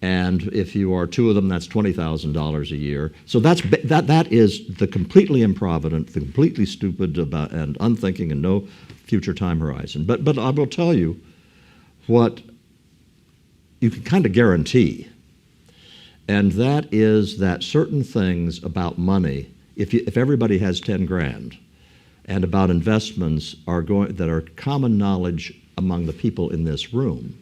And if you are two of them, that's $20,000 a year. So that is the completely improvident, the completely stupid and unthinking and no future time horizon. But I will tell you what you can kind of guarantee, and that is that certain things about money, if everybody has 10 grand, and about investments that are common knowledge among the people in this room,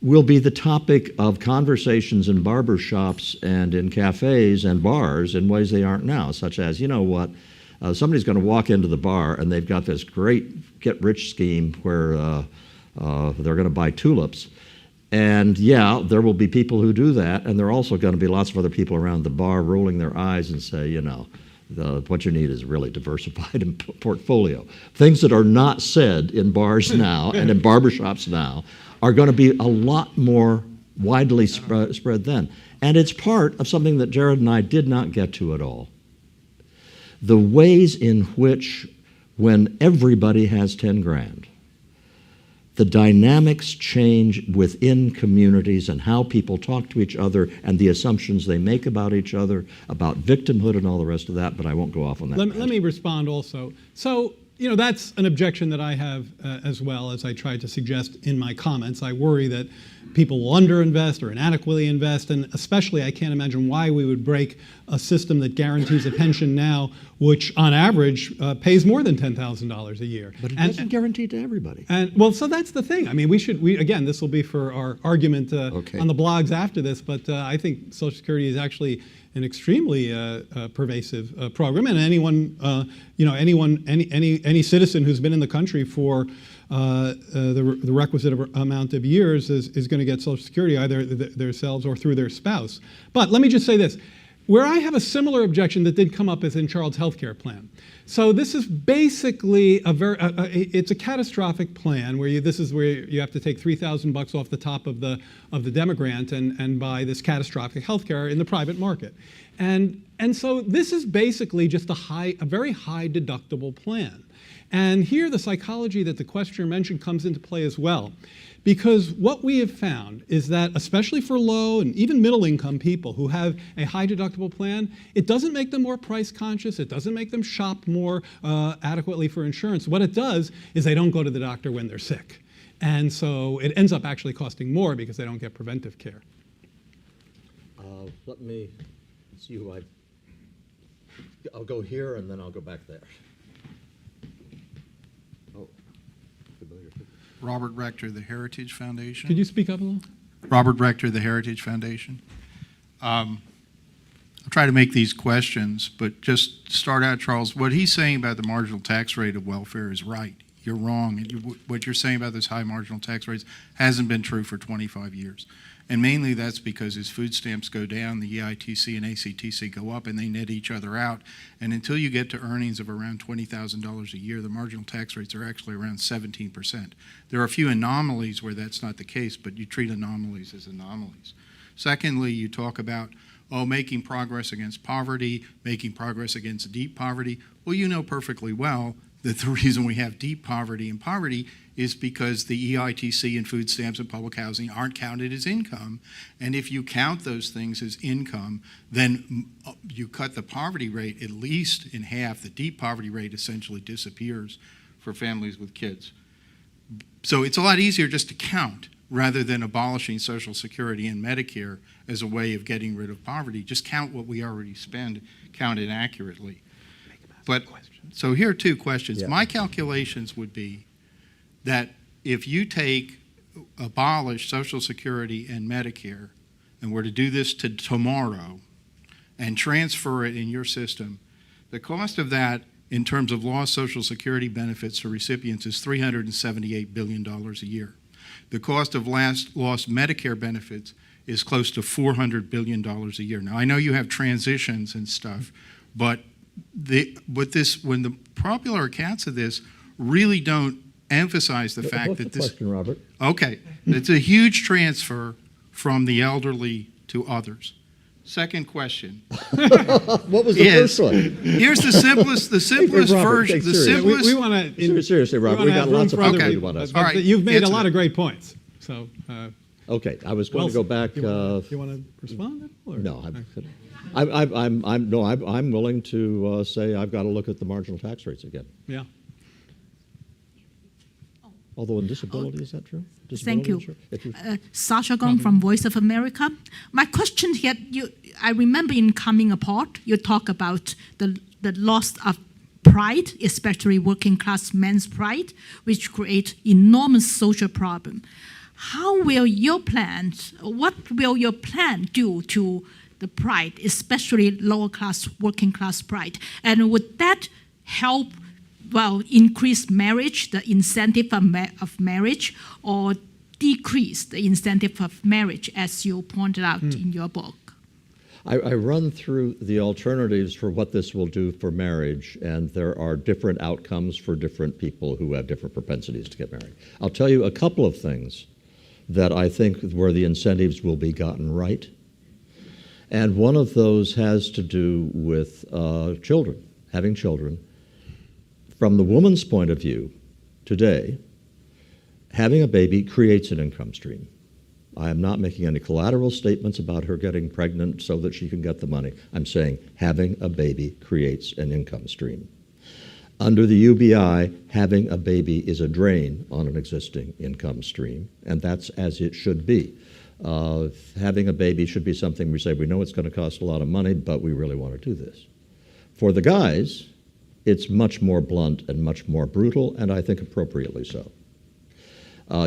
will be the topic of conversations in barber shops and in cafes and bars in ways they aren't now, such as, you know what, somebody's going to walk into the bar and they've got this great get-rich scheme where they're going to buy tulips. And yeah, there will be people who do that, and there are also going to be lots of other people around the bar rolling their eyes and say, you know, what you need is a really diversified portfolio. Things that are not said in bars now and in barbershops now are going to be a lot more widely spread then. And it's part of something that Jared and I did not get to at all. The ways in which, when everybody has 10 grand, the dynamics change within communities and how people talk to each other and the assumptions they make about each other, about victimhood and all the rest of that, but I won't go off on that. Let me respond also. So, that's an objection that I have as well, as I tried to suggest in my comments. I worry that people will underinvest or inadequately invest, and especially I can't imagine why we would break a system that guarantees a pension now, which on average pays more than $10,000 a year. But it doesn't guarantee to everybody. So that's the thing. I mean, again, this will be for our argument on the blogs after this, but I think Social Security is actually an extremely pervasive program, and any citizen who's been in the country for the requisite amount of years is going to get Social Security either themselves or through their spouse. But let me just say this. Where I have a similar objection that did come up is in Charles' healthcare plan. So this is basically it's a catastrophic plan where this is where you have to take $3,000 off the top of the demo grant and buy this catastrophic healthcare in the private market. And so this is basically just a very high deductible plan. And here the psychology that the questioner mentioned comes into play as well. Because what we have found is that, especially for low and even middle income people who have a high deductible plan, it doesn't make them more price conscious. It doesn't make them shop more adequately for insurance. What it does is they don't go to the doctor when they're sick. And so it ends up actually costing more because they don't get preventive care. Let me see who I'll go here and then I'll go back there. Oh, familiar. Robert Rector, the Heritage Foundation. Could you speak up a little? Robert Rector, the Heritage Foundation. I'll try to make these questions, but just start out, Charles. What he's saying about the marginal tax rate of welfare is right. You're wrong. And what you're saying about those high marginal tax rates hasn't been true for 25 years. And mainly that's because as food stamps go down, the EITC and ACTC go up, and they net each other out. And until you get to earnings of around $20,000 a year, the marginal tax rates are actually around 17%. There are a few anomalies where that's not the case, but you treat anomalies as anomalies. Secondly, you talk about, making progress against poverty, making progress against deep poverty. Well, you know perfectly well that the reason we have deep poverty and poverty is because the EITC and food stamps and public housing aren't counted as income. And if you count those things as income, then you cut the poverty rate at least in half. The deep poverty rate essentially disappears for families with kids. So it's a lot easier just to count rather than abolishing Social Security and Medicare as a way of getting rid of poverty. Just count what we already spend, count it accurately. But so here are two questions. Yeah. My calculations would be that if you abolish Social Security and Medicare, and were to do this to tomorrow and transfer it in your system, the cost of that in terms of lost Social Security benefits to recipients is $378 billion a year. The cost of lost Medicare benefits is close to $400 billion a year. Now, I know you have transitions and stuff, but when the popular accounts of this really don't emphasize the fact that this question, Robert. Okay, it's a huge transfer from the elderly to others. Second question. What was the first one? Here's the simplest version. The simplest. We want to seriously, Robert. We got lots of other okay. people want to ask. All right, you've made a lot of great points. So. Okay, I was going to go back. You want to respond? Or? No, I'm willing to say I've got to look at the marginal tax rates again. Yeah. Although in disability, is that true? Thank you. Sasha Gong from Voice of America. My question here, I remember in Coming Apart, you talk about the loss of pride, especially working class men's pride, which create enormous social problem. What will your plan do to the pride, especially lower class, working class pride? And would that help increase marriage, the incentive of marriage, or decrease the incentive of marriage, as you pointed out in your book? I run through the alternatives for what this will do for marriage, and there are different outcomes for different people who have different propensities to get married. I'll tell you a couple of things that I think where the incentives will be gotten right. And one of those has to do with children, having children. From the woman's point of view, today, having a baby creates an income stream. I am not making any collateral statements about her getting pregnant so that she can get the money. I'm saying having a baby creates an income stream. Under the UBI, having a baby is a drain on an existing income stream, and that's as it should be. Having a baby should be something we say, we know it's going to cost a lot of money, but we really want to do this. For the guys, it's much more blunt and much more brutal, and I think appropriately so.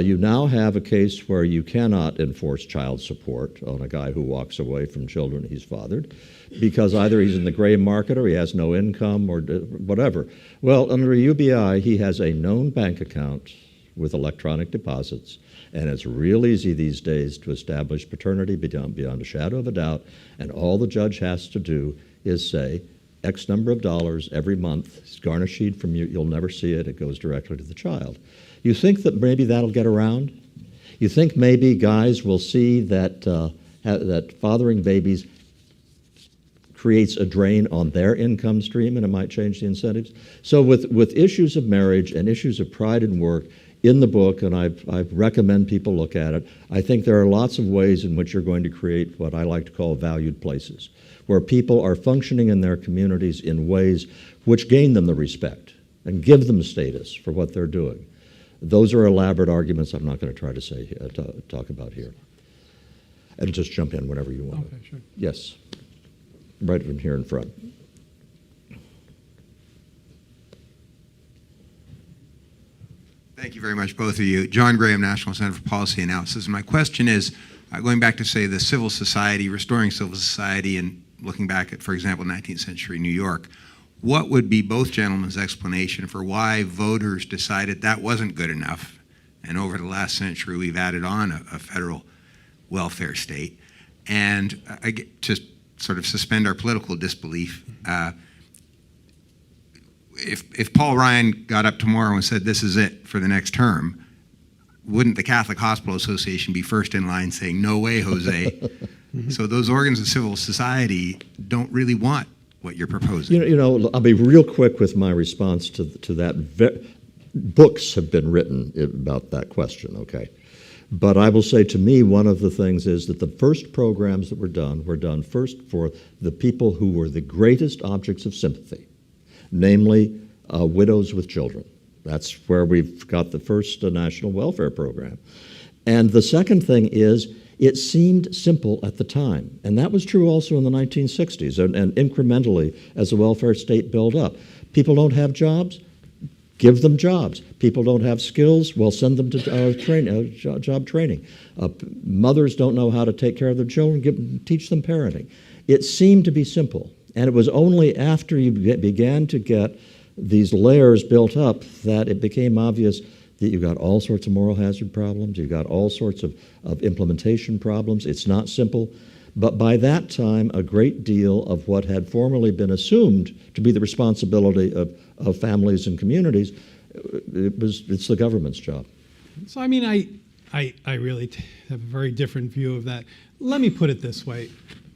You now have a case where you cannot enforce child support on a guy who walks away from children he's fathered, because either he's in the gray market or he has no income or whatever. Well, under a UBI, he has a known bank account with electronic deposits, and it's real easy these days to establish paternity beyond a shadow of a doubt, and all the judge has to do is say, X number of dollars every month, it's garnished from you, you'll never see it, it goes directly to the child. You think that maybe that'll get around? You think maybe guys will see that, that fathering babies creates a drain on their income stream and it might change the incentives? So with issues of marriage and issues of pride and work in the book, and I recommend people look at it, I think there are lots of ways in which you're going to create what I like to call valued places, where people are functioning in their communities in ways which gain them the respect and give them status for what they're doing. Those are elaborate arguments I'm not going to try to say talk about here. And just jump in whenever you want. Okay, sure. Yes, right in here in front. Thank you very much, both of you. John Graham, National Center for Policy Analysis. My question is, going back to, say, the civil society, restoring civil society, and looking back at, for example, 19th century New York, what would be both gentlemen's explanation for why voters decided that wasn't good enough, and over the last century we've added on a federal welfare state? And to sort of suspend our political disbelief, if Paul Ryan got up tomorrow and said this is it for the next term, wouldn't the Catholic Hospital Association be first in line saying, no way, Jose? So those organs of civil society don't really want what you're proposing. You know, I'll be real quick with my response to that. Books have been written about that question, okay? But I will say, to me, one of the things is that the first programs that were done first for the people who were the greatest objects of sympathy, namely widows with children. That's where we've got the first national welfare program. And the second thing is, it seemed simple at the time. And that was true also in the 1960s and incrementally as the welfare state built up. People don't have jobs? Give them jobs. People don't have skills? Well, send them to job training. Mothers don't know how to take care of their children? Teach them parenting. It seemed to be simple. And it was only after you began to get these layers built up that it became obvious that you've got all sorts of moral hazard problems, you've got all sorts of implementation problems. It's not simple. But by that time, a great deal of what had formerly been assumed to be the responsibility of families and communities, it's the government's job. So, I mean, I really have a very different view of that. Let me put it this way.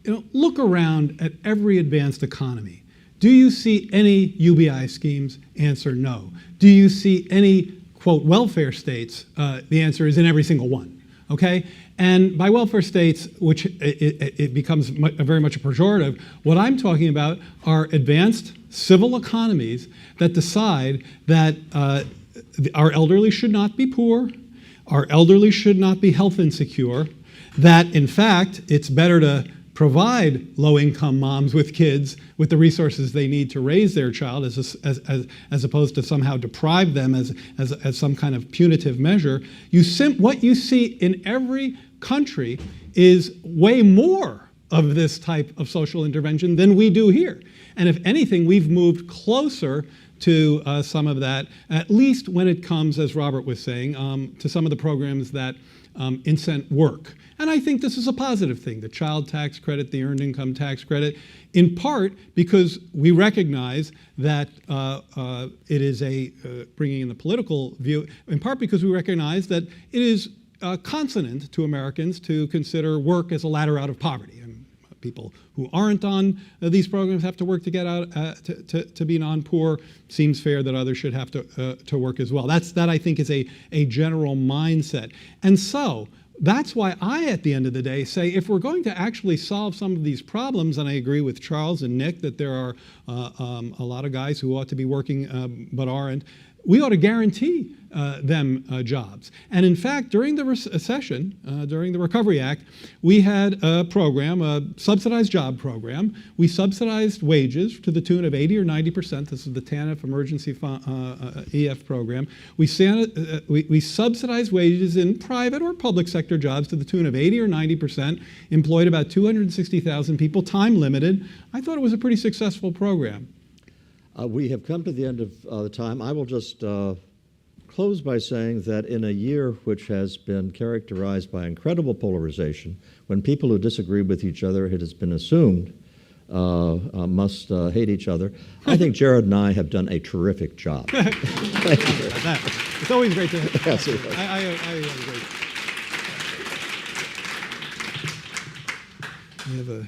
You know, look around at every advanced economy. Do you see any UBI schemes? Answer, no. Do you see any, quote, welfare states? The answer is in every single one, okay? And by welfare states, which it becomes very much a pejorative, what I'm talking about are advanced civil economies that decide that our elderly should not be poor, our elderly should not be health insecure, that in fact, it's better to provide low-income moms with kids with the resources they need to raise their child as opposed to somehow deprive them as some kind of punitive measure. What you see in every country is way more of this type of social intervention than we do here. And if anything, we've moved closer to some of that, at least when it comes, as Robert was saying, to some of the programs that incent work. And I think this is a positive thing, the child tax credit, the earned income tax credit, in part because we recognize that it is bringing in the political view, in part because we recognize that it is consonant to Americans to consider work as a ladder out of poverty. And People who aren't on these programs have to work to get out to be non-poor. Seems fair that others should have to work as well. That I think is a general mindset. And so that's why I, at the end of the day, say if we're going to actually solve some of these problems, and I agree with Charles and Nick that there are a lot of guys who ought to be working but aren't, we ought to guarantee them jobs. And in fact, during the recession, during the Recovery Act, we had a program, a subsidized job program. We subsidized wages to the tune of 80 or 90%. This is the TANF Emergency EF program. We subsidized wages in private or public sector jobs to the tune of 80 or 90%, employed about 260,000 people, time limited. I thought it was a pretty successful program. We have come to the end of the time. I will just close by saying that in a year which has been characterized by incredible polarization, when people who disagree with each other, it has been assumed, must hate each other, I think Jared and I have done a terrific job. Thank you. It's always great to Yes, it was. I agree. We have a